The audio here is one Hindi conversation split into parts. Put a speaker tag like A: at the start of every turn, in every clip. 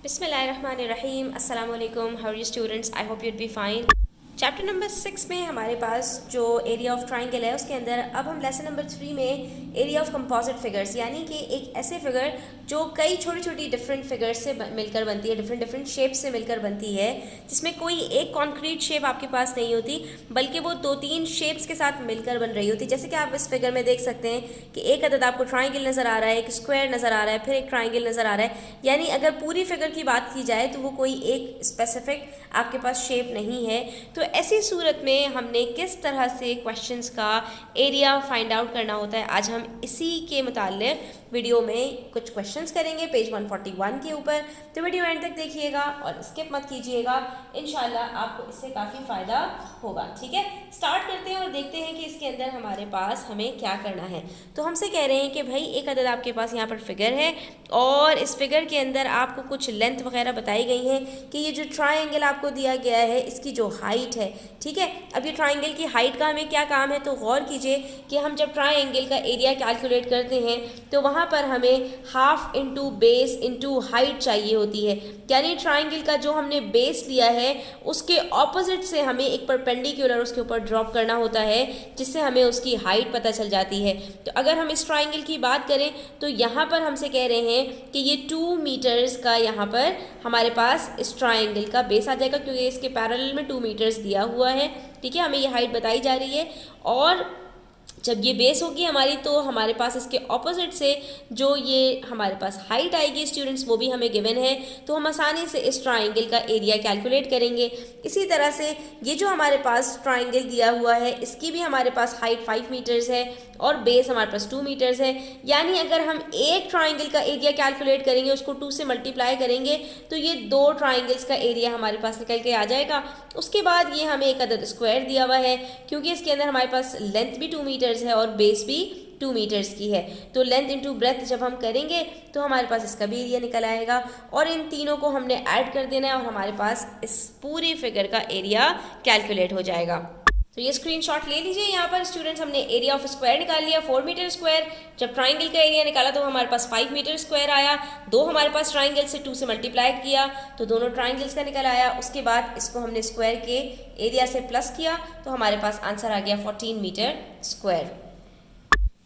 A: बिस्मिल्लाहिर्रहमानिर्रहीम अस्सलाम वालेकुम। How are you students? I hope you'd be fine. Chapter number 6 में हमारे पास जो एरिया ऑफ ट्राइंगल है उसके अंदर अब हम लेसन नंबर 3 में एरिया ऑफ कंपोजिट फिगर्स यानी कि एक ऐसे फिगर जो कई छोटी छोटी डिफरेंट फिगर्स से मिलकर बनती है, डिफरेंट डिफरेंट शेप्स से मिलकर बनती है, जिसमें कोई एक कॉन्क्रीट शेप आपके पास नहीं होती बल्कि वो 2-3 शेप्स के साथ मिलकर बन रही होती है। जैसे कि आप इस फिगर में देख सकते हैं कि एक अदद आपको ट्राइंगल नज़र आ रहा है, एक स्क्वायर नज़र आ रहा है, फिर एक ट्राइंगल नज़र आ रहा है। यानी अगर पूरी फिगर की बात की जाए तो वो कोई एक स्पेसिफिक आपके पास शेप नहीं है। तो ऐसी सूरत में हमने किस तरह से क्वेश्चंस का एरिया फाइंड आउट करना होता है, आज हम इसी के मुताल्लिक वीडियो में कुछ क्वेश्चंस करेंगे पेज 141 के ऊपर। तो वीडियो एंड तक देखिएगा और स्किप मत कीजिएगा, इंशाल्लाह आपको इससे काफ़ी फ़ायदा होगा। ठीक है, स्टार्ट करते हैं और देखते हैं कि इसके अंदर हमारे पास हमें क्या करना है। तो हमसे कह रहे हैं कि भाई एक अदद आपके पास यहाँ पर फिगर है और इस फिगर के अंदर आपको कुछ लेंथ वगैरह बताई गई है कि ये जो ट्राइंगल आपको दिया गया है इसकी जो हाइट है, ठीक है। अब ये ट्राइंगल की हाइट का हमें क्या काम है, तो गौर कीजिए कि हम जब ट्राइंगल का एरिया कैलकुलेट करते हैं तो वहाँ पर हमें half into base into height चाहिए होती है। यानी ट्राइंगल का जो हमने बेस लिया है उसके ऑपोजिट से हमें एक परपेंडिकुलर उसके ऊपर ड्रॉप करना होता है, जिससे हमें उसकी हाइट पता चल जाती है। तो अगर हम इस ट्राइंगल की बात करें तो यहाँ पर हमसे कह रहे हैं कि ये 2 मीटर्स का यहाँ पर हमारे पास इस ट्राइंगल का बेस आ जाएगा, क्योंकि इसके पैरेलल में 2 मीटर्स दिया हुआ है। ठीक है, हमें ये हाइट बताई जा रही है और जब ये बेस होगी हमारी तो हमारे पास इसके ऑपोजिट से जो ये हमारे पास हाइट आएगी स्टूडेंट्स वो भी हमें गिवन है, तो हम आसानी से इस ट्राइंगल का एरिया कैलकुलेट करेंगे। इसी तरह से ये जो हमारे पास ट्राइंगल दिया हुआ है इसकी भी हमारे पास हाइट 5 मीटर्स है और बेस हमारे पास 2 मीटर्स है। यानी अगर हम एक ट्राइंगल का एरिया कैलकुलेट करेंगे, उसको 2 से मल्टीप्लाई करेंगे तो ये 2 ट्राइंगल्स का एरिया हमारे पास निकल के आ जाएगा। उसके बाद ये हमें एक अदद स्क्वायर दिया हुआ है, क्योंकि इसके अंदर हमारे पास लेंथ भी 2 मीटर्स है और बेस भी 2 मीटर्स की है। तो लेंथ इंटू ब्रेथ जब हम करेंगे तो हमारे पास इसका भी एरिया निकल आएगा और इन तीनों को हमने ऐड कर देना है और हमारे पास इस पूरी फिगर का एरिया कैलकुलेट हो जाएगा। तो ये स्क्रीनशॉट ले लीजिए। यहाँ पर स्टूडेंट्स हमने एरिया ऑफ स्क्वायर निकाल लिया 4 मीटर स्क्वायर। जब ट्राइंगल का एरिया निकाला तो हमारे पास 5 मीटर स्क्वायर आया। दो हमारे पास ट्राइंगल से 2 से मल्टीप्लाई किया तो दोनों ट्राइंगल्स का निकल आया। उसके बाद इसको हमने स्क्वायर के एरिया से प्लस किया तो हमारे पास आंसर आ गया 14 मीटर स्क्वायर।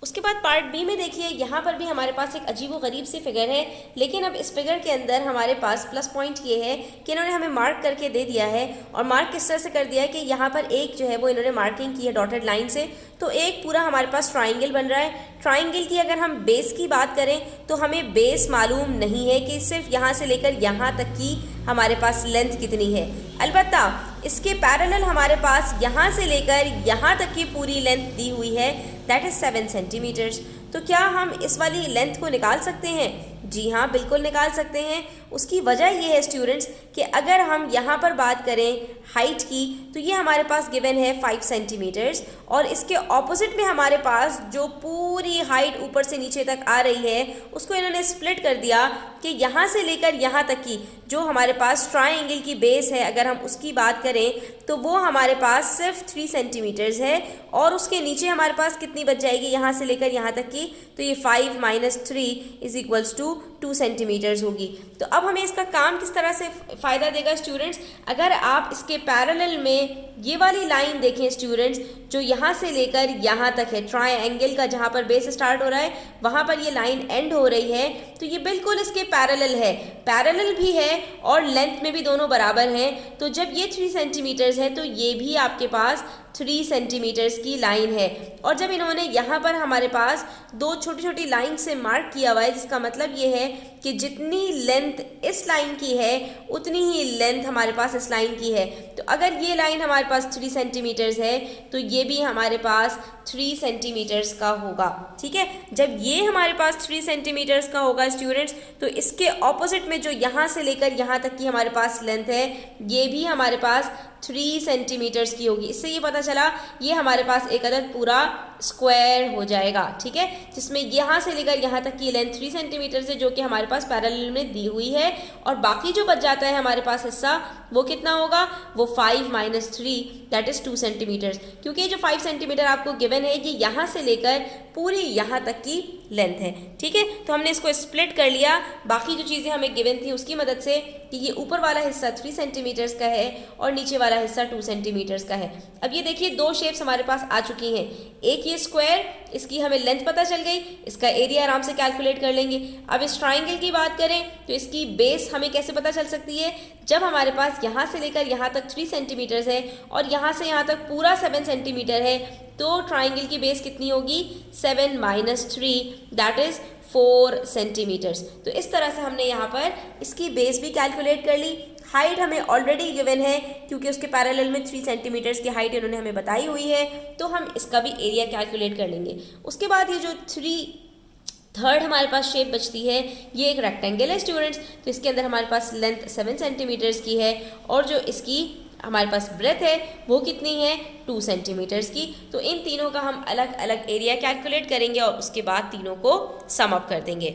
A: उसके बाद पार्ट बी में देखिए, यहाँ पर भी हमारे पास एक अजीब व गरीब सी फिगर है, लेकिन अब इस फिगर के अंदर हमारे पास प्लस पॉइंट ये है कि इन्होंने हमें मार्क करके दे दिया है। और मार्क किस तरह से कर दिया है कि यहाँ पर एक जो है वो इन्होंने मार्किंग की है डॉटेड लाइन से, तो एक पूरा हमारे पास ट्राइंगल बन रहा है। ट्राइंगल की अगर हम बेस की बात करें तो हमें बेस मालूम नहीं है कि सिर्फ यहाँ से लेकर यहाँ तक की हमारे पास लेंथ कितनी है। अलबत्ता इसके पैरेलल हमारे पास यहाँ से लेकर यहाँ तक की पूरी लेंथ दी हुई है, दैट इज़ 7 सेंटीमीटर्स। तो क्या हम इस वाली लेंथ को निकाल सकते हैं? जी हाँ, बिल्कुल निकाल सकते हैं। उसकी वजह ये है स्टूडेंट्स कि अगर हम यहाँ पर बात करें हाइट की तो ये हमारे पास गिवन है 5 सेंटीमीटर्स और इसके ऑपोजिट में हमारे पास जो पूरी हाइट ऊपर से नीचे तक आ रही है उसको इन्होंने स्प्लिट कर दिया कि यहाँ से लेकर यहाँ तक की जो हमारे पास ट्राइंगल की बेस है अगर हम उसकी बात करें तो वो हमारे पास सिर्फ 3 सेंटीमीटर्स है और उसके नीचे हमारे पास कितनी बच जाएगी यहाँ से लेकर यहाँ तक की, तो ये 5 - 3 इज इक्वल्स टू 2 सेंटीमीटर्स होगी। तो अब हमें इसका काम किस तरह से फ़ायदा देगा स्टूडेंट्स, अगर आप इसके पैरेलल में ये वाली लाइन देखें स्टूडेंट्स जो यहाँ से लेकर यहाँ तक है, ट्रायंगल का जहाँ पर बेस स्टार्ट हो रहा है वहाँ पर ये लाइन एंड हो रही है, तो ये बिल्कुल इसके पैरेलल है, पैरेलल भी है और लेंथ में भी दोनों बराबर हैं। तो जब ये 3 सेंटीमीटर्स है तो ये भी आपके पास 3 सेंटीमीटर्स की लाइन है। और जब इन्होंने यहाँ पर हमारे पास 2 छोटी छोटी लाइन से मार्क किया हुआ है, जिसका मतलब ये है कि जितनी लेंथ इस लाइन की है उतनी ही लेंथ हमारे पास इस लाइन की है। तो अगर ये लाइन हमारे पास 3 सेंटीमीटर्स है तो ये भी हमारे पास 3 सेंटीमीटर्स का होगा। ठीक है, जब ये हमारे पास 3 सेंटीमीटर्स का होगा स्टूडेंट्स तो इसके ऑपोजिट में जो यहाँ से लेकर यहाँ तक की हमारे पास लेंथ है ये भी हमारे पास 3 सेंटीमीटर्स की होगी। इससे ये पता चला ये हमारे पास एक अदद पूरा स्क्वायर हो जाएगा। ठीक है, जिसमें यहाँ से लेकर यहाँ तक की लेंथ 3 सेंटीमीटर है जो कि हमारे पास पैरेलल में दी हुई है और बाकी जो बच जाता है हमारे पास हिस्सा वो कितना होगा, वो 5 - 3 दैट इज़ 2 सेंटीमीटर्स। क्योंकि जो 5 सेंटीमीटर आपको गिवन है ये यहाँ से लेकर पूरी यहाँ तक की लेंथ है। ठीक है, तो हमने इसको स्प्लिट कर लिया बाकी जो चीज़ें हमें गिवन थी उसकी मदद से कि ये ऊपर वाला हिस्सा 3 सेंटीमीटर्स का है और नीचे वाला हिस्सा 2 सेंटीमीटर्स का है। अब ये देखिए दो शेप्स हमारे पास आ चुकी हैं। एक ये स्क्वायर, इसकी हमें लेंथ पता चल गई, इसका एरिया आराम से कैलकुलेट कर लेंगे। अब इस ट्राइंगल की बात करें तो इसकी बेस हमें कैसे पता चल सकती है, जब हमारे पास यहाँ से लेकर यहाँ तक 3 सेंटीमीटर्स है और यहाँ से यहाँ तक पूरा 7 सेंटीमीटर है, तो ट्राइंगल की बेस कितनी होगी, 7 - 3 दैट इज 4 सेंटीमीटर्स। तो इस तरह से हमने यहाँ पर इसकी बेस भी कैलकुलेट कर ली। हाइट हमें ऑलरेडी गिवन है क्योंकि उसके पैरेलल में 3 सेंटीमीटर्स की हाइट इन्होंने हमें बताई हुई है, तो हम इसका भी एरिया कैलकुलेट कर लेंगे। उसके बाद ये जो 3/3 हमारे पास शेप बचती है, ये एक रेक्टेंगल है स्टूडेंट्स। तो इसके अंदर हमारे पास लेंथ 7 सेंटीमीटर्स की है और जो इसकी हमारे पास ब्रेथ है वो कितनी है, 2 सेंटीमीटर्स की। तो इन तीनों का हम अलग अलग एरिया कैलकुलेट करेंगे और उसके बाद तीनों को सम अप कर देंगे।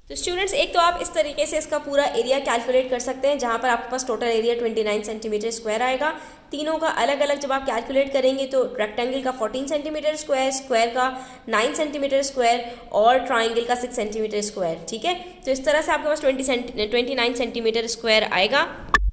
A: तो स्टूडेंट्स एक तो आप इस तरीके से इसका पूरा एरिया कैलकुलेट कर सकते हैं जहाँ पर आपके पास टोटल एरिया 29 सेंटीमीटर स्क्वायर आएगा। तीनों का अलग अलग जब आप कैलकुलेट करेंगे तो रेक्टेंगल का 14 सेंटीमीटर स्क्वायर, स्क्वायर का 9 सेंटीमीटर स्क्वायर और ट्राइंगल का 6 सेंटीमीटर स्क्वायर। ठीक है, तो इस तरह से आपके पास 29 सेंटीमीटर स्क्वायर आएगा।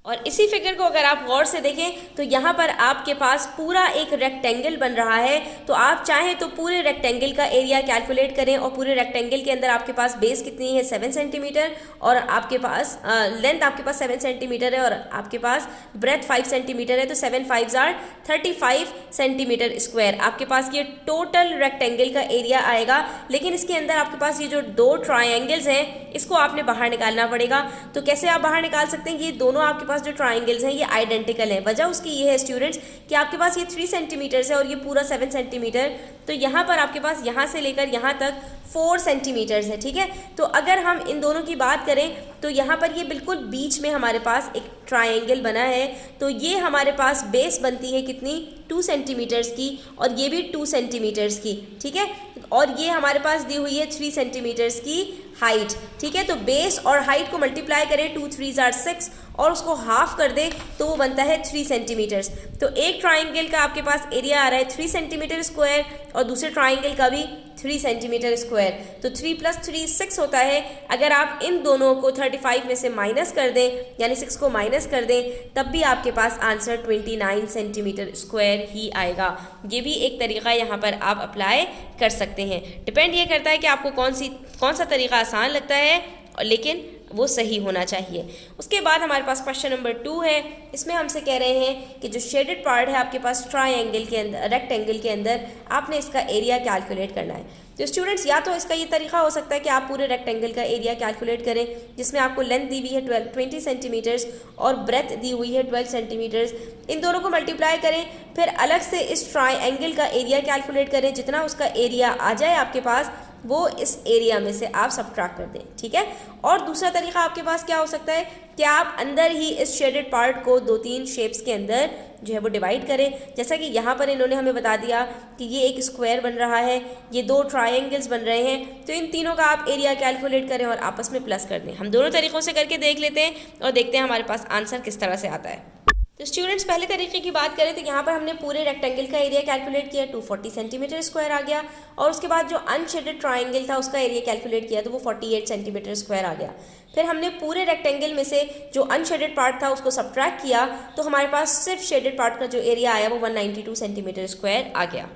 A: और इसी फिगर को अगर आप गौर से देखें तो यहाँ पर आपके पास पूरा एक रेक्टेंगल बन रहा है। तो आप चाहें तो पूरे रेक्टेंगल का एरिया कैलकुलेट करें और पूरे रेक्टेंगल के अंदर आपके पास बेस कितनी है, 7 सेंटीमीटर और आपके पास लेंथ आपके पास 7 सेंटीमीटर है और आपके पास ब्रेथ 5 सेंटीमीटर है। तो 7 × 5 = 35 सेंटीमीटर स्क्वायर आपके पास ये टोटल रेक्टेंगल का एरिया आएगा। लेकिन इसके अंदर आपके पास ये जो दो ट्राइंगल्स हैं इसको आपने बाहर निकालना पड़ेगा। तो कैसे आप बाहर निकाल सकते हैं, ये दोनों आपके पास जो ट्राइंगल्स हैं ये आइडेंटिकल है। वजह उसकी ये है स्टूडेंट्स कि आपके पास ये 3 सेंटीमीटर है और ये पूरा 7 सेंटीमीटर, तो यहाँ पर आपके पास यहाँ से लेकर यहाँ तक 4 सेंटीमीटर्स है। ठीक है, तो अगर हम इन दोनों की बात करें तो यहाँ पर ये बिल्कुल बीच में हमारे पास एक ट्राइंगल बना है। तो ये हमारे पास बेस बनती है कितनी, 2 सेंटीमीटर्स की और ये भी 2 सेंटीमीटर्स की। ठीक है, और ये हमारे पास दी हुई है 3 सेंटीमीटर्स की हाइट। ठीक है, तो बेस और हाइट को मल्टीप्लाई करें, 2 × 3 = 6 और उसको हाफ कर दे तो वो बनता है 3 सेंटीमीटर्स। तो एक ट्राइंगल का आपके पास एरिया आ रहा है 3 सेंटीमीटर स्क्वायर और दूसरे ट्राइंगल का भी 3 सेंटीमीटर स्क्वायर। तो 3 + 3 = 6 होता है। अगर आप इन दोनों को 35 में से माइनस कर दें यानी 6 को माइनस कर दें तब भी आपके पास आंसर 29 सेंटीमीटर स्क्वायर ही आएगा। ये भी एक तरीका यहाँ पर आप अप्लाई कर सकते हैं। डिपेंड ये करता है कि आपको कौन सा तरीका आसान लगता है, लेकिन वो सही होना चाहिए। उसके बाद हमारे पास क्वेश्चन नंबर 2 है। इसमें हमसे कह रहे हैं कि जो शेडेड पार्ट है आपके पास ट्राइंगल के अंदर, रेक्टेंगल के अंदर, आपने इसका एरिया कैलकुलेट करना है। तो स्टूडेंट्स या तो इसका ये तरीका हो सकता है कि आप पूरे रेक्टेंगल का एरिया कैलकुलेट करें जिसमें आपको लेंथ दी हुई है 20 सेंटीमीटर्स और ब्रेथ दी हुई है 12 सेंटीमीटर्स। इन दोनों को मल्टीप्लाई करें, फिर अलग से इस ट्राइंगल का एरिया कैलकुलेट करें। जितना उसका एरिया आ जाए आपके पास वो इस एरिया में से आप सबट्रैक्ट कर दें। ठीक है, और दूसरा तरीका आपके पास क्या हो सकता है कि आप अंदर ही इस शेडेड पार्ट को 2-3 शेप्स के अंदर जो है वो डिवाइड करें। जैसा कि यहाँ पर इन्होंने हमें बता दिया कि ये एक स्क्वायर बन रहा है, ये 2 ट्राइंगल्स बन रहे हैं, तो इन तीनों का आप एरिया कैलकुलेट करें और आपस में प्लस कर दें। हम दोनों तरीक़ों से करके देख लेते हैं और देखते हैं हमारे पास आंसर किस तरह से आता है। तो स्टूडेंट्स पहले तरीके की बात करें तो यहाँ पर हमने पूरे रेक्टेंगल का एरिया कैलकुलेट किया, 240 सेंटीमीटर स्क्वायर आ गया। और उसके बाद जो अनशेडेड ट्राइंगल था उसका एरिया कैलकुलेट किया तो वो 48 सेंटीमीटर स्क्वायर आ गया। फिर हमने पूरे रेक्टेंगल में से जो अनशेडेड पार्ट था उसको सबट्रैक्ट किया तो हमारे पास सिर्फ शेडेड पार्ट का जो एरिया आया वो 192 सेंटीमीटर स्क्वायर आ गया।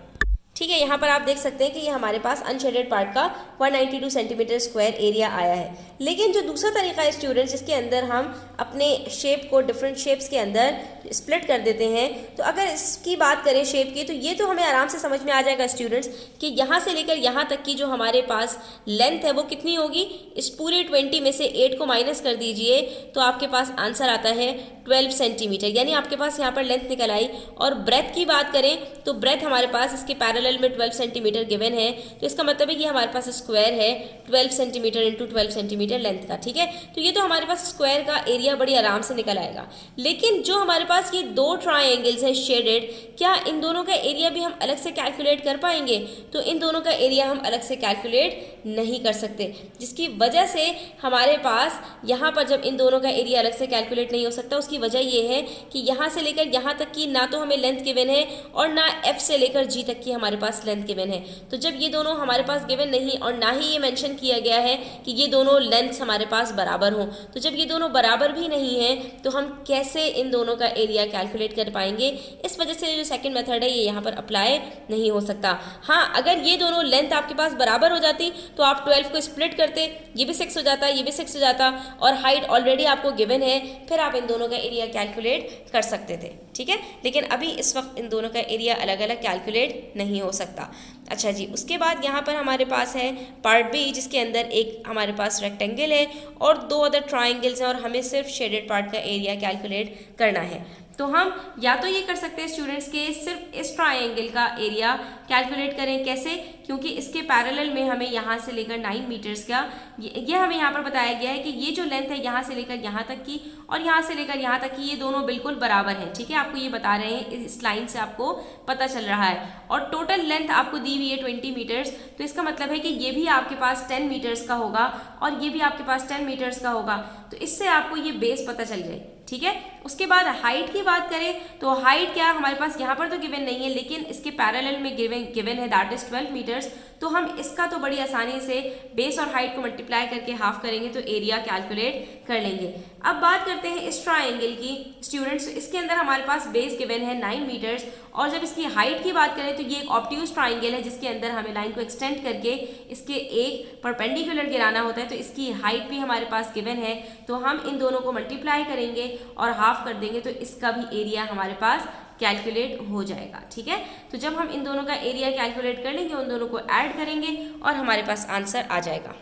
A: ठीक है, यहाँ पर आप देख सकते हैं कि ये हमारे पास अनशेडेड पार्ट का 192 सेंटीमीटर स्क्वायर एरिया आया है। लेकिन जो दूसरा तरीका है स्टूडेंट्स, इसके अंदर हम अपने शेप को डिफरेंट शेप्स के अंदर स्प्लिट कर देते हैं। तो अगर इसकी बात करें शेप की, तो ये तो हमें आराम से समझ में आ जाएगा स्टूडेंट्स कि यहाँ से लेकर यहाँ तक की जो हमारे पास लेंथ है वो कितनी होगी। इस पूरे 20 में से 8 को माइनस कर दीजिए तो आपके पास आंसर आता है 12 सेंटीमीटर, यानी आपके पास यहाँ पर लेंथ निकल आई। और ब्रेथ की बात करें तो ब्रेथ हमारे पास इसके पैरेलल में 12 सेंटीमीटर गिवन है, तो इसका मतलब है कि हमारे पास स्क्वायर है 12 सेंटीमीटर × 12 सेंटीमीटर लेंथ का। ठीक है, तो ये तो हमारे पास स्क्वायर का एरिया बड़ी आराम से निकल आएगा। लेकिन जो हमारे पास ये 2 ट्राइंगल्स हैं शेडेड, क्या इन दोनों का एरिया भी हम अलग से कैलकुलेट कर पाएंगे? तो इन दोनों का एरिया हम अलग से कैलकुलेट नहीं कर सकते, जिसकी वजह से हमारे पास यहाँ पर जब इन दोनों का एरिया अलग से कैलकुलेट नहीं हो सकता, उसकी वजह ये है कि यहाँ से लेकर यहाँ तक की ना तो हमें लेंथ गिवन है और ना F से लेकर G तक की हमारे पास लेंथ गिवन है। तो जब ये दोनों हमारे पास गिवन नहीं और ना ही ये मेंशन किया गया है कि ये दोनों लेंथ्स हमारे पास बराबर हों, तो जब ये दोनों बराबर भी नहीं है तो हम कैसे इन दोनों का एरिया कैलकुलेट कर पाएंगे। इस वजह से जो सेकंड मेथड है ये यहाँ पर अप्लाई नहीं हो सकता। हाँ, अगर ये दोनों लेंथ आपके पास बराबर हो जाती तो आप 12 को स्प्लिट करते, ये भी 6 हो जाता, ये भी 6 हो जाता और हाइट ऑलरेडी आपको गिवन है, फिर आप इन दोनों का एरिया कैलकुलेट कर सकते थे। ठीक है, लेकिन अभी इस वक्त इन दोनों का एरिया अलग अलग कैलकुलेट नहीं हो सकता। अच्छा जी, उसके बाद यहाँ पर हमारे पास है पार्ट बी, जिसके अंदर एक हमारे पास रेक्टेंगल है और 2 अदर ट्राइंगल्स हैं और हमें सिर्फ शेडेड पार्ट का एरिया कैलकुलेट करना है। तो हम या तो ये कर सकते हैं स्टूडेंट्स के सिर्फ इस ट्राइंगल का एरिया कैलकुलेट करें। कैसे? क्योंकि इसके पैरेलल में हमें यहाँ से लेकर 9 मीटर्स का ये हमें यहाँ पर बताया गया है कि ये जो लेंथ है यहाँ से लेकर यहाँ तक की और यहाँ से लेकर यहाँ तक की ये दोनों बिल्कुल बराबर हैं। ठीक है, आपको ये बता रहे हैं, इस लाइन से आपको पता चल रहा है और टोटल लेंथ आपको दी हुई है 20 मीटर्स। तो इसका मतलब है कि ये भी आपके पास 10 मीटर्स का होगा और ये भी आपके पास 10 मीटर्स का होगा। तो इससे आपको ये बेस पता चल जाए। ठीक है, उसके बाद हाइट की बात करें तो हाइट क्या हमारे पास यहाँ पर तो गिवन नहीं है, लेकिन इसके पैरेलल में गिवन है, दैट इज 12 मीटर्स। तो हम इसका तो बड़ी आसानी से बेस और हाइट को मल्टीप्लाई करके हाफ करेंगे तो एरिया कैलकुलेट कर लेंगे। अब बात करते हैं इस ट्राइंगल की स्टूडेंट्स। इसके अंदर हमारे पास बेस गिवन है 9 मीटर्स और जब इसकी हाइट की बात करें तो ये एक ऑब्ट्यूज ट्राइंगल है जिसके अंदर हमें लाइन को एक्सटेंड करके इसके एक परपेंडिकुलर गिराना होता है। तो इसकी हाइट भी हमारे पास गिवन है, तो हम इन दोनों को मल्टीप्लाई करेंगे और हाफ कर देंगे तो इसका भी एरिया हमारे पास कैलकुलेट हो जाएगा। ठीक है, तो जब हम इन दोनों का एरिया कैलकुलेट कर लेंगे, उन दोनों को ऐड करेंगे और हमारे पास आंसर आ जाएगा।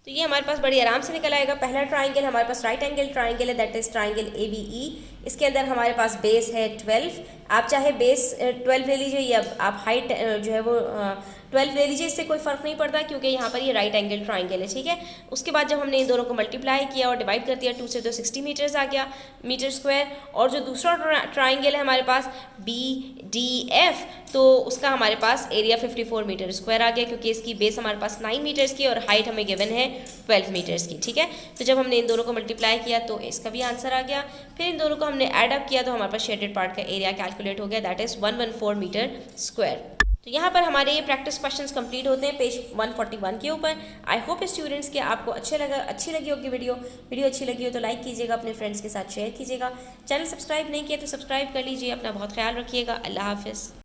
A: तो ये हमारे पास बड़ी आराम से निकल आएगा। पहला ट्राइंगल हमारे पास राइट एंगल ट्राइंगल है, दैट इज ट्राइंगल ABE। इसके अंदर हमारे पास बेस है 12। आप चाहे बेस 12 ले लीजिए या आप हाइट जो है वो 12 ले लीजिए, इससे कोई फ़र्क नहीं पड़ता क्योंकि यहाँ पर ये राइट एंगल ट्राइंगल है। ठीक है, उसके बाद जब हमने इन दोनों को मल्टीप्लाई किया और डिवाइड कर दिया 2 से, तो 60 मीटर्स आ गया, मीटर स्क्वायर। और जो दूसरा ट्राइंगल है हमारे पास BDF, तो उसका हमारे पास एरिया 54 मीटर स्क्वायर आ गया क्योंकि इसकी बेस हमारे पास 9 मीटर्स की और हाइट हमें गिवन है 12 मीटर्स की। ठीक है, तो जब हमने इन दोनों को मल्टीप्लाई किया तो इसका भी आंसर आ गया। फिर इन दोनों को हमने ऐड अप किया तो हमारे पास शेडेड पार्ट का एरिया कैलकुलेट हो गया, दैट इज 114 मीटर स्क्वायर। तो यहाँ पर हमारे ये प्रैक्टिस क्वेश्चंस कंप्लीट होते हैं पेज 141 के ऊपर। आई होप स्टूडेंट्स के आपको अच्छी लगी होगी वीडियो अच्छी लगी हो तो लाइक कीजिएगा, अपने फ्रेंड्स के साथ शेयर कीजिएगा। चैनल सब्सक्राइब नहीं किया तो सब्सक्राइब कर लीजिए। अपना बहुत ख्याल रखिएगा। अल्लाह हाफिज़।